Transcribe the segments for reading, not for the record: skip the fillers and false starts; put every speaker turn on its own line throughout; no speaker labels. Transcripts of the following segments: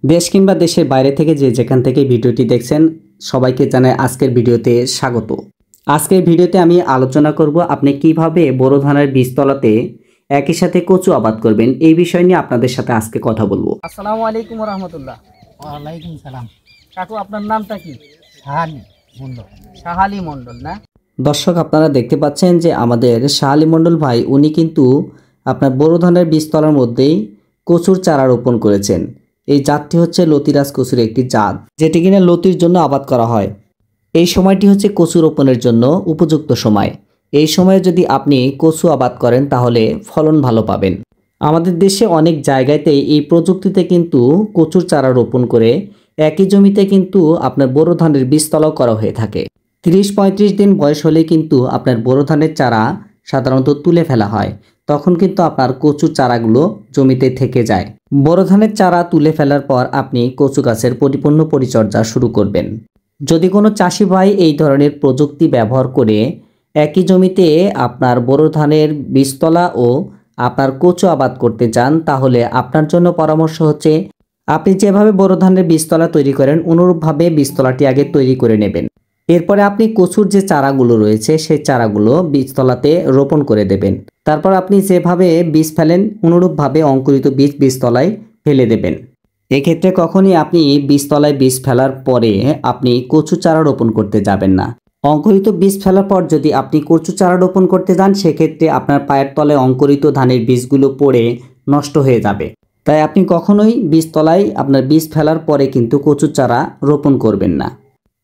দেশ কিংবা দেশের বাইরে থেকে যে যেখান থেকে ভিডিওটি দেখছেন সবাইকে জানাই আজকের ভিডিওতে স্বাগত। আজকের ভিডিওতে আমি আলোচনা করব আপনি কিভাবে বোরো ধানের বীজতলাতে একই সাথে কচু আবাদ করবেন এই বিষয় নিয়ে আপনাদের সাথে আজকে কথা বলবো।
আসসালামু আলাইকুম ওয়া রাহমাতুল্লাহ।
ওয়ালাইকুম সালাম।
কাকু আপনার নামটা কি?
শাহালি মণ্ডল।
শাহালি মণ্ডল না?
দর্শক আপনারা দেখতে পাচ্ছেন যে আমাদের শাহালি মণ্ডল ভাই উনি কিন্তু আপনার বোরো ধানের বীজতলার মধ্যেই কচুর চারা রোপণ করেছেন। এই জাতটি হচ্ছে লতিরাজ কচুর একটি জাত, যেটি কিনা লতির জন্য আবাদ করা হয়। এই সময়টি হচ্ছে কচু রোপণের জন্য উপযুক্ত সময়। এই সময়ে যদি আপনি কচু আবাদ করেন তাহলে ফলন ভালো পাবেন। আমাদের দেশে অনেক জায়গাতেই এই প্রযুক্তিতে কিন্তু কচুর চারা রোপণ করে একই জমিতে কিন্তু আপনার বোরো ধানের বীজতলাও করা হয়ে থাকে। 30-35 দিন বয়স হলে কিন্তু আপনার বোরো ধানের চারা সাধারণত তুলে ফেলা হয়, তখন কিন্তু আপনার কচুর চারাগুলো জমিতে থেকে যায়। বোরো ধানের চারা তুলে ফেলার পর আপনি কচু গাছের পরিপূর্ণ পরিচর্যা শুরু করবেন। যদি কোনো চাষি ভাই এই ধরনের প্রযুক্তি ব্যবহার করে একই জমিতে আপনার বোরো ধানের বীজতলা ও আপনার কচু আবাদ করতে চান, তাহলে আপনার জন্য পরামর্শ হচ্ছে আপনি যেভাবে বোরো ধানের বীজতলা তৈরি করেন অনুরূপভাবে বীজতলাটি আগে তৈরি করে নেবেন। এরপরে আপনি কচুর যে চারাগুলো রয়েছে সেই চারাগুলো বীজতলাতে রোপণ করে দেবেন। তারপর আপনি যেভাবে বীজ ফেলেন অনুরূপভাবে অঙ্কুরিত বীজ বীজতলায় ফেলে দেবেন। এক্ষেত্রে কখনই আপনি বীজতলায় বীজ ফেলার পরে আপনি কচু চারা রোপণ করতে যাবেন না। অঙ্কুরিত বীজ ফেলার পর যদি আপনি কচু চারা রোপণ করতে যান সেক্ষেত্রে আপনার পায়ের তলায় অঙ্কুরিত ধানের বীজগুলো পড়ে নষ্ট হয়ে যাবে। তাই আপনি কখনোই বীজতলায় আপনার বীজ ফেলার পরে কিন্তু কচু চারা রোপণ করবেন না।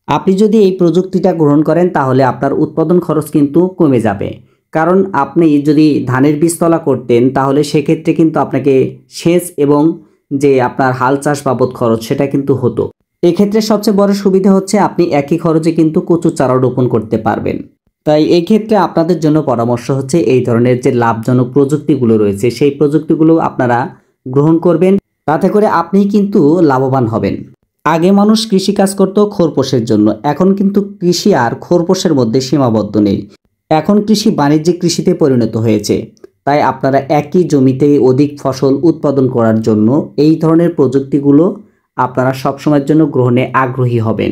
আপনি যদি এই প্রযুক্তিটা গ্রহণ করেন তাহলে আপনার উৎপাদন খরচ কিন্তু কমে যাবে। কারণ আপনি যদি ধানের বীজতলা করতেন তাহলে সেক্ষেত্রে কিন্তু আপনাকে সেচ এবং যে আপনার হাল চাষ বাবদ খরচ সেটা কিন্তু হতো। এক্ষেত্রে সবচেয়ে বড় সুবিধা হচ্ছে আপনি একই খরচে কিন্তু কচু চারা রোপণ করতে পারবেন। তাই এই ক্ষেত্রে আপনাদের জন্য পরামর্শ হচ্ছে এই ধরনের যে লাভজনক প্রযুক্তিগুলো রয়েছে সেই প্রযুক্তিগুলো আপনারা গ্রহণ করবেন, তাতে করে আপনি কিন্তু লাভবান হবেন। আগে মানুষ কৃষিকাজ করত খোরপোশের জন্য, এখন কিন্তু কৃষি আর খোরপোশের মধ্যে সীমাবদ্ধ নেই। এখন কৃষি বাণিজ্যিক কৃষিতে পরিণত হয়েছে। তাই আপনারা একই জমিতে অধিক ফসল উৎপাদন করার জন্য এই ধরনের প্রযুক্তিগুলো আপনারা সবসময়ের জন্য গ্রহণে আগ্রহী হবেন।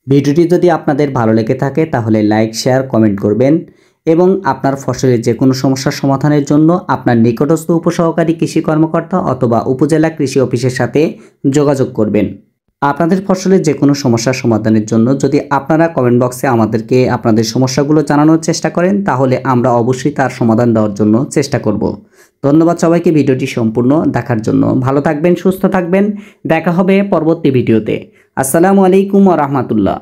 ভিডিওটি যদি আপনাদের ভালো লেগে থাকে তাহলে লাইক, শেয়ার, কমেন্ট করবেন এবং আপনার ফসলের যে কোনো সমস্যার সমাধানের জন্য আপনার নিকটস্থ উপসহকারী কৃষি কর্মকর্তা অথবা উপজেলা কৃষি অফিসের সাথে যোগাযোগ করবেন। আপনাদের ফসলের যে কোনো সমস্যার সমাধানের জন্য যদি আপনারা কমেন্ট বক্সে আমাদেরকে আপনাদের সমস্যাগুলো জানানোর চেষ্টা করেন তাহলে আমরা অবশ্যই তার সমাধান দেওয়ার জন্য চেষ্টা করব। ধন্যবাদ সবাইকে ভিডিওটি সম্পূর্ণ দেখার জন্য। ভালো থাকবেন, সুস্থ থাকবেন। দেখা হবে পরবর্তী ভিডিওতে। আসসালামু আলাইকুম ওয়া রাহমাতুল্লাহ।